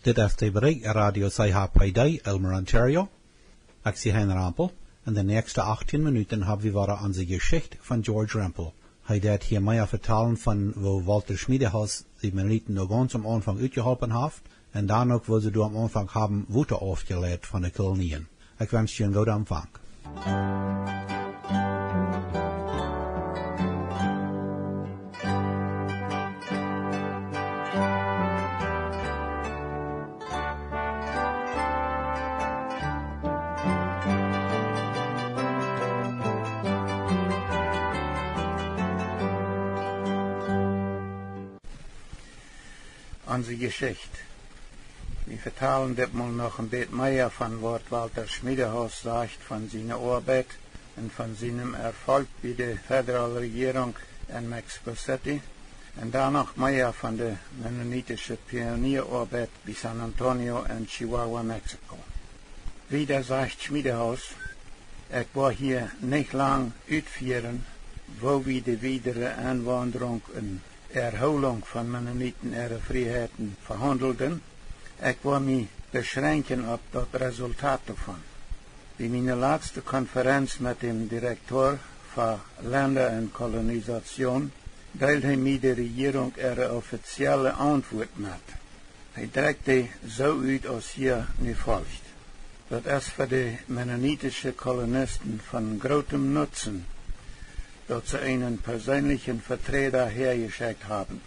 Dit is de bereik Radio CHPD Elmer, Ontario. Ik zie Hein Rampel. In de nächste 18 Minuten haben wir unsere Geschichte von George Rampel. Hij deed hier mehr vertellen von, wo Walter Schmiedehaus die Mennoniten noch ganz am Anfang uitgeholpen heeft. En dan ook, wo sie du am Anfang haben Wutter aufgelegt von den Kolonien. Ich wünsche dir einen guten Empfang. Unsere Geschichte. Wir vertalen das mal noch ein bisschen mehr von was Walter Schmiedehaus sagt, von seiner Arbeit und von seinem Erfolg bei der föderalen Regierung in Mexico City und danach mehr von der mennonitischen Pionierarbeit bei San Antonio in Chihuahua, Mexiko. Wieder sagt Schmiedehaus, ich war hier nicht lang uitführen, wo wir die weitere Einwanderung und Erholung von Mennoniten ihre Freiheiten verhandelten. Ich will mich beschränken auf das Resultat davon. Bei meiner letzten Konferenz mit dem Direktor für Länder und Kolonisation teilte mir die Regierung ihre offizielle Antwort mit. Er drückte so aus, als hier nicht folgt. Das ist für die mennonitischen Kolonisten von großem Nutzen, dass sie einen persönlichen Vertreter hergeschickt haben.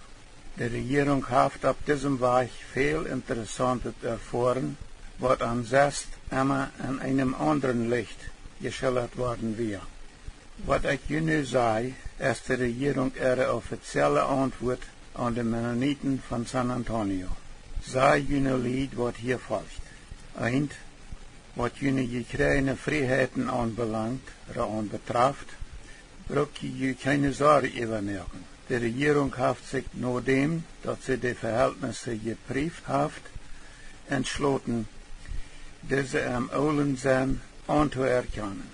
Die Regierung hat auf diesem Weg viel Interessantes erfahren, was ansonsten immer in einem anderen Licht geschildert worden wäre. Was ich Ihnen sage, ist die Regierung ihre offizielle Antwort an die Mennoniten von San Antonio. Sei Ihnen Lied, was hier folgt. Eins, was Ihnen gekriegene Freiheiten anbelangt, oder anbetrifft, braucht ihr keine Sorge übermerken. Die Regierung hat sich nachdem, dass sie die Verhältnisse geprüft hat, entschlossen, diese am Ohlensinn anzuerkennen.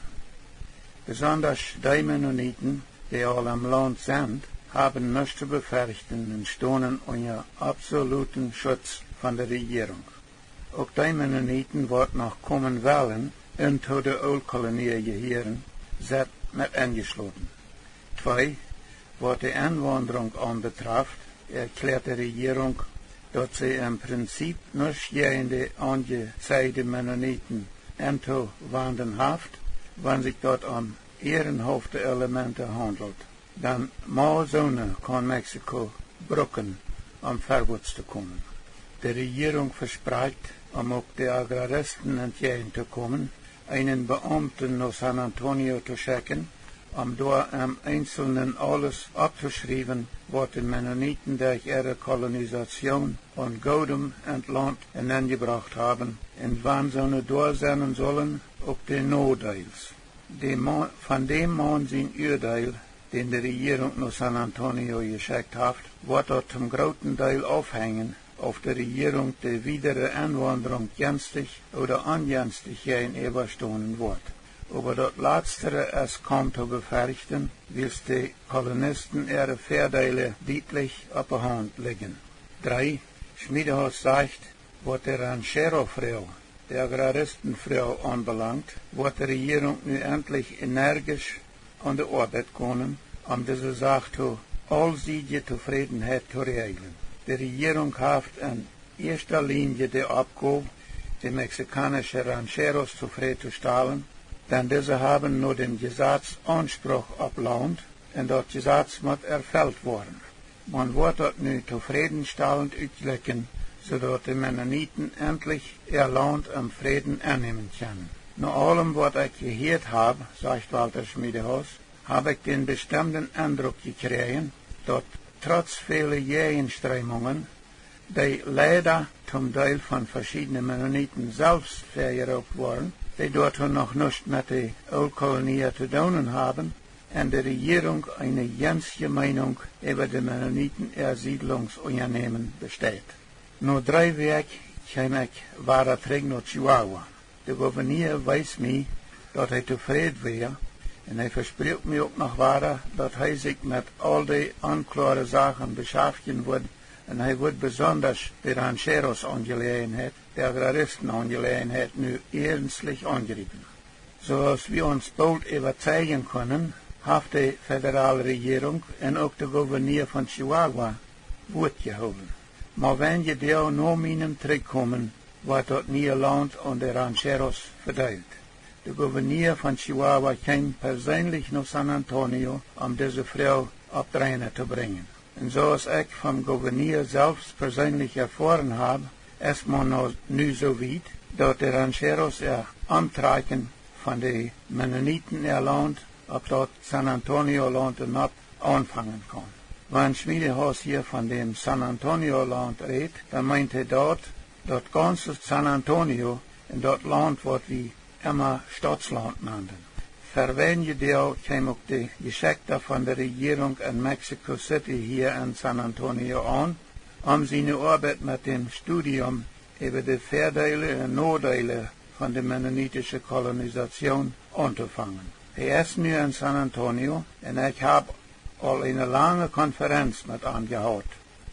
Besonders die Mennoniten, die all am Land sind, haben nichts zu befürchten und stehen unter absoluten Schutz von der Regierung. Auch die Mennoniten, die noch kommen wollen, into die Oldkolonie gehören, sind mit eingeschlossen. 2. Was die Einwanderung anbetrifft, erklärt die Regierung, dass sie im Prinzip nicht jene angezeigte Mennoniten entwandern hat, wenn sich dort um ehrenhafte Elemente handelt. Dann mal so kann Mexiko brücken, um vorwärts zu kommen. Die Regierung verspricht, um auch die Agraristen entgegenzukommen, einen Beamten nach San Antonio zu schicken, um dort am Einzelnen alles abzuschreiben, was die Mennoniten durch ihre Kolonisation und Godem und Land hineingebracht haben, und wann sie dort sein sollen, auch die Notdeils. Von dem Mann sein Urteil, den die Regierung nach San Antonio geschickt hat, wird dort zum großen Teil aufhängen, auf der Regierung die weitere Einwanderung günstig oder ungünstig gegenüberstehen wird. Aber das Letztere es kaum zu befürchten, weil die Kolonisten ihre Vorteile deutlich auf der Hand liegen. 3. Schmiedehaus sagt, was die Ranchero-Frau, die Agraristenfrau anbelangt, wird die Regierung nun endlich energisch an die Arbeit kommen, um diese Sache zu allseitiger Zufriedenheit zu regeln. Die Regierung hat in erster Linie die Aufgabe, die mexikanischen Rancheros zufriedenzustellen, denn diese haben nur den Gesetz Anspruch auf Land und das Gesetz muss erfüllt werden. Man wird dort nun zufriedenstellend auslecken, sodass die Mennoniten endlich ihr Land im Frieden annehmen können. Nach allem, was ich gehört habe, sagt Walter Schmiedehaus, habe ich den bestimmten Eindruck gekriegt, dass trotz vieler Gegenströmungen, die leider zum Teil von verschiedenen Mennoniten selbst vergeraubt wurden, die dort noch nicht mit der Oldkolonie zu tun haben, und die Regierung eine gänzliche Meinung über die Mennoniten-Ersiedlungsunternehmen besteht. Nur 3 Wochen kam ich weiter zurück nach Chihuahua. Der Gouverneur weiß mir, dass er zufrieden wäre, und er verspricht mir auch noch weiter, dass er sich mit all den unklaren Sachen beschäftigen wird, En hij wordt besonders de rancheros Angelegenheit, der Agraristen Angelegenheit, nu ernstlich angegriffen. Zoals we ons bald überzeugen können, heeft de federale regering en ook de gouverneur van Chihuahua woord gehouden. Maar wenn je daar na meinem terugkomen, wordt dat nieuwe land aan de rancheros verdeeld. De gouverneur van Chihuahua kwam persoonlijk naar San Antonio om deze vrouw op de reine te brengen. En zoals ik van gouverneur zelfs persoonlijk ervaren heb, is men nu zo weit, dat de rancheros aantrekken van de Mennoniten land op dat San Antonio land en not aanvangen kan. Wanneer Schmiedehaus hier van dem San Antonio land redt, dan meint hij dat ganze San Antonio in dat land wordt wie immer Staatsland nannten. Verwen je deel kwam ook de Geschichte van de regering in Mexico City hier in San Antonio aan, om zijn arbeid met dem Studium über de voordelen en nadelen van de mennonitische kolonisatie aan te vangen. Hij is nu in San Antonio en ik heb al een lange conferentie met hem gehad.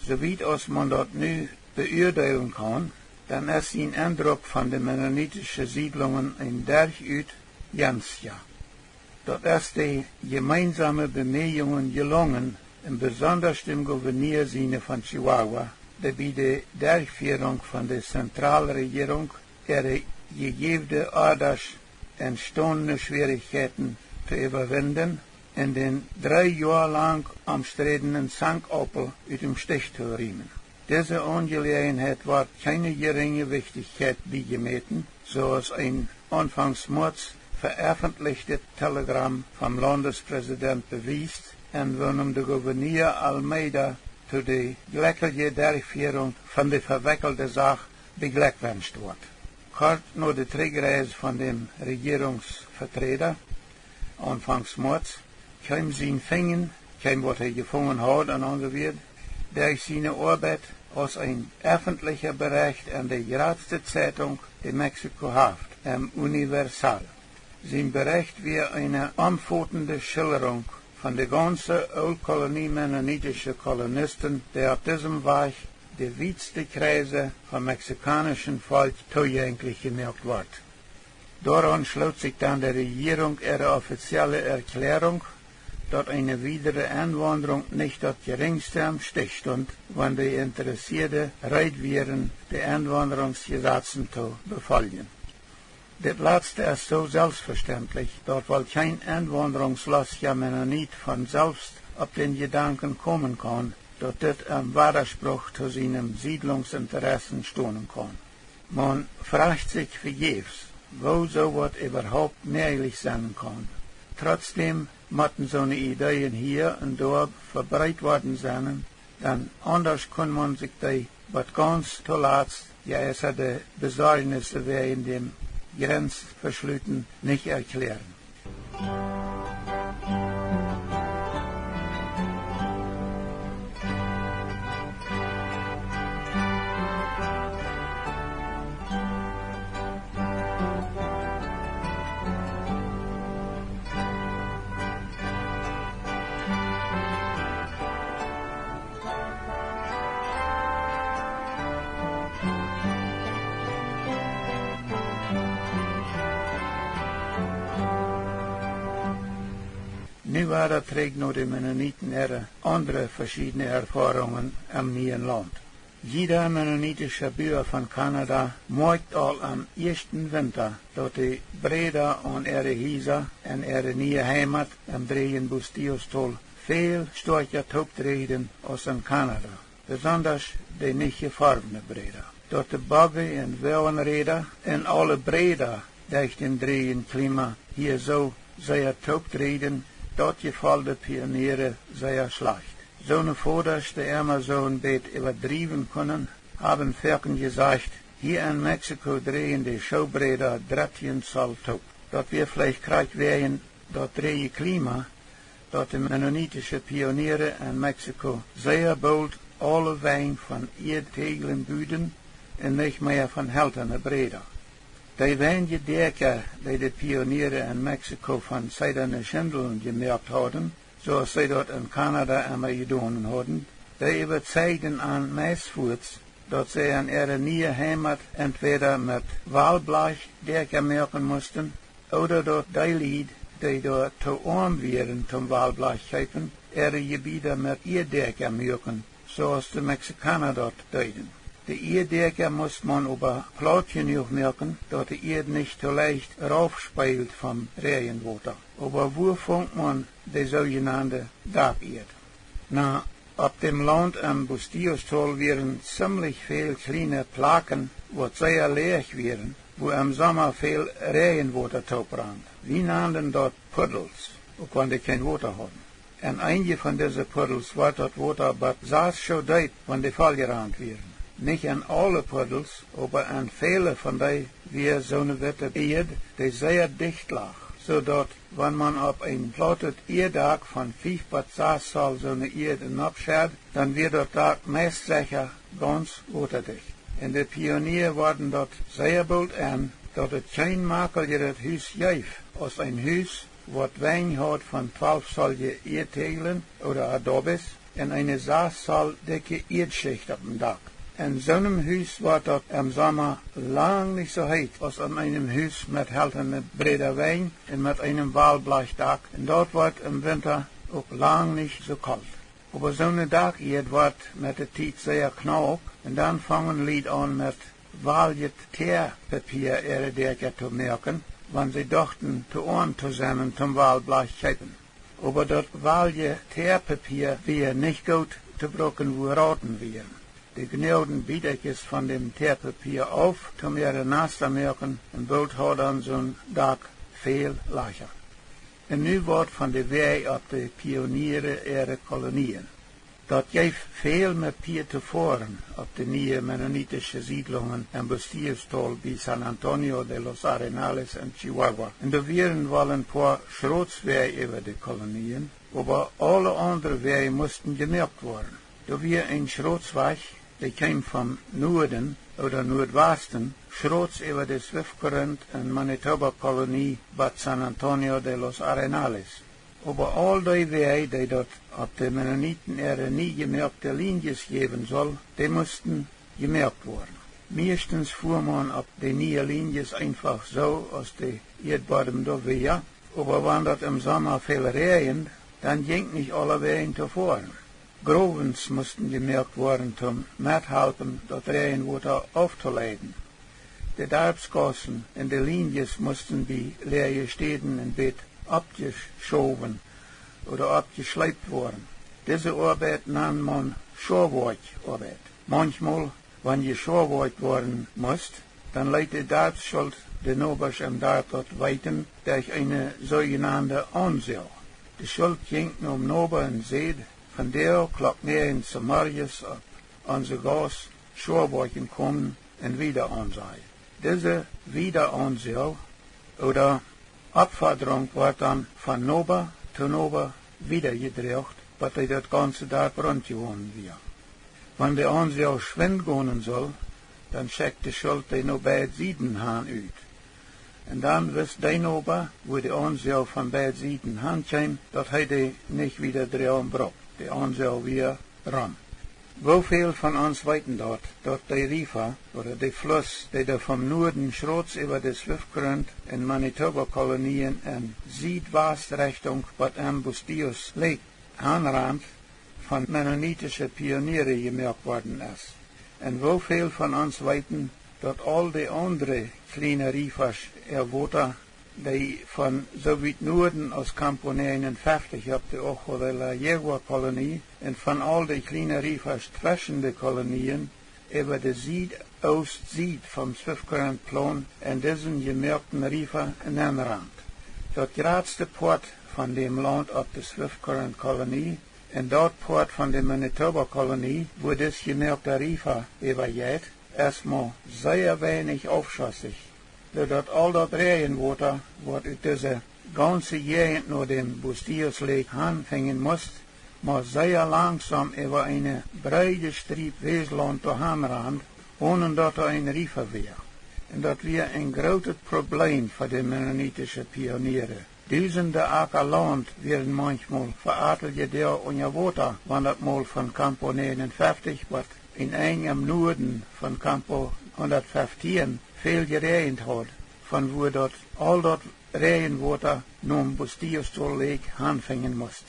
Zoviet als man dat nu beoordelen kan, dan is zijn indruk van de mennonitische siedlungen een dergelijke Jansja. Dat is de gemeinsame bemühungen gelungen, en besonders dem Gouverneur van Chihuahua, de bij de Durchführung van de centrale regering gegeven ouders entstandene Schwierigkeiten te überwinden en den 3 Jahre lang omstrittenen Zankappel uit dem Stich te riemen. Deze Angelegenheit wordt keine geringe Wichtigkeit beigemeten, zoals een anfangs März veröffentlichte Telegramm vom Landespräsident bewies en waarom de gouverneur Almeida zu de glückliche Durchführung van de verwikkelde Sache beglückwünscht wordt. Kort na de terugreis van dem regeringsvertreter, anfangs März, kwam zijn vingen, kwam wat hij gevangen had en angeweerd, durch seine Arbeit als ein öffentlicher Bericht in der grootste Zeitung, die Mexiko haft, im Universal. Sein Bericht war eine umfassende Schilderung von der ganzen Oldkolonie mennonitische Kolonisten, die auf diesem Weg die weitste Kreise vom mexikanischen Volk zugänglich gemacht wird. Daran schloss sich dann der Regierung ihre offizielle Erklärung, dass eine weitere Einwanderung nicht das geringste am Stich stund, wenn die Interessierte bereit wären, die Einwanderungsgesetze zu befolgen. Das letzte ist so selbstverständlich, dass wohl kein einwanderungslustiger Mennonit von selbst auf den Gedanken kommen kann, dass das im Widerspruch zu seinen Siedlungsinteressen stehen kann. Man fragt sich vergebens, wo so etwas überhaupt möglich sein kann. Trotzdem müssen so eine Ideen hier und dort verbreitet worden sein, denn anders kann man sich die, was ganz zuletzt geäußerte Besorgnisse während dem Grenzverschlüten nicht erklären. Nu waren terug naar de Mennoniten andere verschiedene Erfahrungen am neuen Land. Jeder mennonitische Bürger von Kanada merkt al am ersten Winter, dass die Breder an ihre Häuser en ihre neue Heimat am Drehen Bustiostol viel stärker auftreten als in Kanada, besonders die nicht gefarbene Breder. Dass die Bogge en Wellenräder en alle Breder durch den Drehen Klima hier so sehr auftreten, dat gefällt de Pioniere sehr schlecht. So eine Vaters, die immer so ein Bett übertrieben können, haben Völken gesagt, hier in Mexiko drehen die Showbreder 13 Zoll top. Dat wir vielleicht krank wären, dat drehe Klima, dat die mennonitische Pioniere in Mexiko sehr bald alle Wein von erdtegelen Büden und nicht mehr von hälterne Breder. Die wenige Decker, die die Pioniere in Mexiko von seidenen Schindeln gemerkt hadden, zoals zij dat in Kanada immer gedaan hadden, die überzeugden an meestvoets dat zij aan ihre nieuwe heimat entweder met Walblech derkenmerken moesten, oder dat die lied die door te arm waren zum Walblech schepen, ihre gebieden met Ierderkenmerken, zoals de Mexicanen dat deden. De Ierderker moest man aber plaat genoeg merken, dat de Erd nicht so leicht raufspeilt vom Regenwater. Aber wo fängt man die sogenannte Dacherd? Na, auf dem Land am Bustiostal wären ziemlich viel kleine Plaken, wo sehr leer wären, wo im Sommer viel Regenwater taubrannt. Wir nannten dort Puddels, auch wenn die kein Wasser hatten. Und einige von diesen Puddels war dort Wasser, aber saß schon dort, wenn die vollgerannt wären. Nicht an alle Puddels, aber an viele von denen wir so eine witte Erd, die sehr dicht lag, so dass, wenn man auf ein plattes Erdach von 5 bis 6 Zoll so eine Erde abschert, dann wird das Dach meist sicher ganz wasserdicht. Und die Pionier waren dort sehr bald an, dass es kein makeljeres Haus gab, als ein Haus, was Wein hat von 12 Zoll Erdtegeln oder Adobes und eine 6 Zoll dicke Erdschicht auf dem Dach. In so einem Haus war dort im Sommer lang nicht so heiß als an einem Haus mit haltenden breder Wein und mit einem Walblechdach. Und dort war im Winter auch lang nicht so kalt. Aber so eine Dacherd wird mit der Zeit sehr knapp und dann fangen Leute an mit Waljet Teerpapier ihre Dächer zu merken, wenn sie dachten, zu arm zu sein zum Walblech schepen. Aber das Waljet Teerpapier wäre nicht gut zu brauchen, wo Raten wären. Die gnäuden Biedekjes von dem Teerpapier auf, zum ihre Nase merken, und bald hat dann so ein Dach viel leichter. Und nu wordt van de wij op de pionieren ihre Kolonien. Dat geeft veel met Pier te voren op de nieuwe mennonitische Siedlungen en Bustiostal bij San Antonio de los Arenales en Chihuahua. En er waren wel een paar schrotswij over de kolonien, aber alle andere wij moesten gemerkt worden. Er was een schrotsweg, die kwam van Noorden oder Nordwesten, schrots über de Swiftcurrent en Manitoba-Kolonie Bad San Antonio de los Arenales. Aber all die Wege, die dort auf de Mennoniten ihre nie gemerkte Linies geben soll, die mussten gemerkt worden. Meistens fuhr man auf die neue Linies einfach so aus de Erdbodem da wieder, aber wenn dort im Sommer viel regnet, dann ging nicht alle Wege zuvor. Grovens mussten gemerkt worden zum Mithelfen, das Regenwater aufzuleiten. Die Darpsgassen und die Linies mussten bei leeren Städten in Bett abgeschoben oder abgeschleift worden. Diese Arbeit nahm man Schorwerkarbeit. Manchmal, wenn geschorwerkt worden musste, dann leitet die Darpsschuld den Obers im Darp dort weiten durch eine sogenannte Anseil. Die Schuld ging um Nober und Seed, von der klappt mehr in Samarias ab, unser Gas Schorwerken kommen und wieder ansehen. Diese Wiederanseel oder Abforderung wird dann von Nober zu Nober wiedergedreht, bis das ganze Dorf rundgewonnen wird. Wenn der Anseel schwind gehen soll, dann schickt die Schuld die noch beide Seiten aus. Und dann wisst der Nober, wo die Anseel von beide Seiten kommt, dass die nicht wieder drehen braucht. Die Anseel wieder ran. Woveel von uns weten dort, dass die Rifa oder die Fluss, die da vom Norden schrots über die Swiftcurrent in Manitoba-Kolonien in Südwestrichtung, was am Bustios liegt, anrannt, von mennonitische Pioniere gemerkt worden ist. Und woveel von uns weten, dass all die andere kleine Rifas Water, die von so weit Norden aus Campo 59 auf die Ojo de la Yegua-Kolonie und von all die kleinen Rifas zwischen die Kolonien über die Süd-Ost-Süd vom Swiftcurrent-Plan in diesen gemerkten Rifa in den Rand. Das geradste Port von dem Land auf die Swiftcurrent-Kolonie und dort Port von der Manitoba-Kolonie, wo das gemerkte Rifa übergeht, erstmal sehr wenig aufschüssig. Dat al dat regenwater, wat uit deze ganze Gegend naar dem Bustios Lake aanvangen moest, maar zeer langzaam over een breite streep Weesland doorheen, ohne dat een river weer. En dat weer een groot probleem voor de mennonitische pionieren. Duizenden aker land werden manchmal veradeld door onder water, wanneer het mal van Campo 59 wordt in engem noorden van Campo 115 veel geregend had, van waar dat al dat regenwater naar Bustillo Lake aanvangen moest.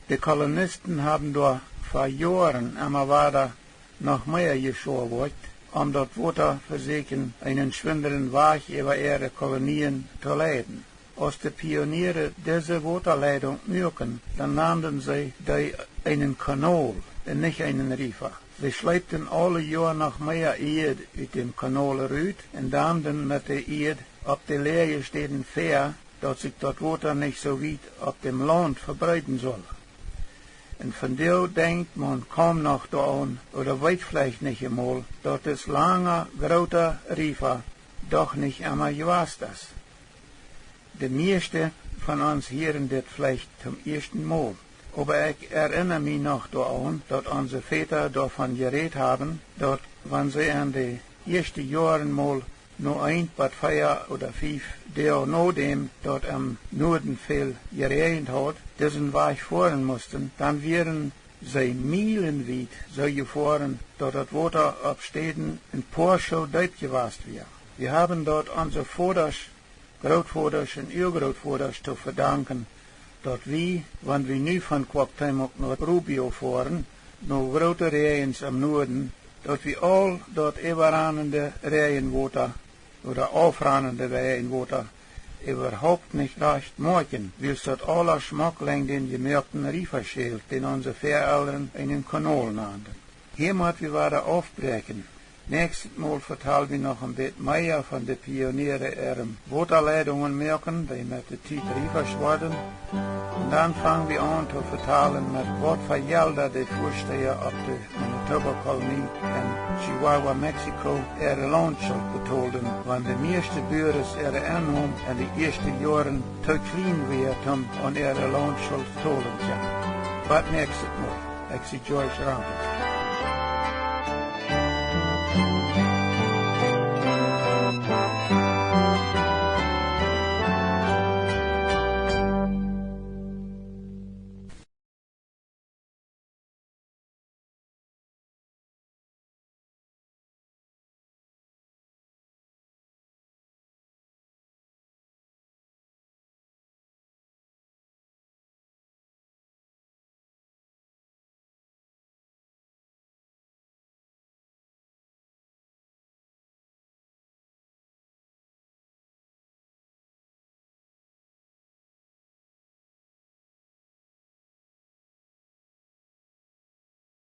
De kolonisten hebben door voor jaren immer weiter nog meer geschoren, om dat water verzekeren einen schwindenden Weg über ihre Kolonien te leiden. Als de pionieren deze waterleiding merken, dan namen zij die einen Kanal en niet einen River. Ze sleepten alle jaar nog meer Erde uit dem Kanal eruit en damden met de Erde op de leergesteden ver, dat zich dat water niet zo weit op dem land verbreiten soll. En van deel denkt man kaum noch daran, oder weet vielleicht nicht einmal, dat es langer, groter River doch nicht einmal gewast ist. De meeste van ons hören dit vielleicht zum ersten Mal. Aber ich erinnere mich noch daran, dass unsere Väter davon geredet haben, dass, wenn sie in den ersten Jahren mal nur 1 bis 4 oder 5 Jahre nachdem, dass im Norden viel geregnet hat, diesen Weg fahren mussten, dann wären sie meilenweit so gefahren, dass das Wasser auf Städten ein paar Schuhe deep gewesen wäre. Wir haben dort unsere Vaters, Grootvaters en Urgrootvaters te verdanken dat wij, wanneer we nu van Cuauhtémoc naar Rubio fahren, naar grote regens am Noorden, dat we al dat überranende regenwater oder aufrannende regenwater überhaupt nicht recht machen, weil dat aller Schmackling den gemerkten Riefer schält, den unsere Voreltern einen Kanal nannten. Hier müssen wir weiter aufbrechen. Nächstes Mal vertellen wir noch ein bisschen mehr von den Pionieren ihren Waterleitungen merken, die mit der Zeit reifer wurden. Und dann fangen wir an zu vertellen, mit was für Gelder die Vorsteher auf der Manitoba-Kolonie in Chihuahua, Mexiko, ihre Landschuld betalten, wenn die meisten Bürger ihre Einnahmen in den ersten Jahren zu klein waren, um ihre Landschuld zu zahlen. Was nächstes Mal? Ich bin George Rampel.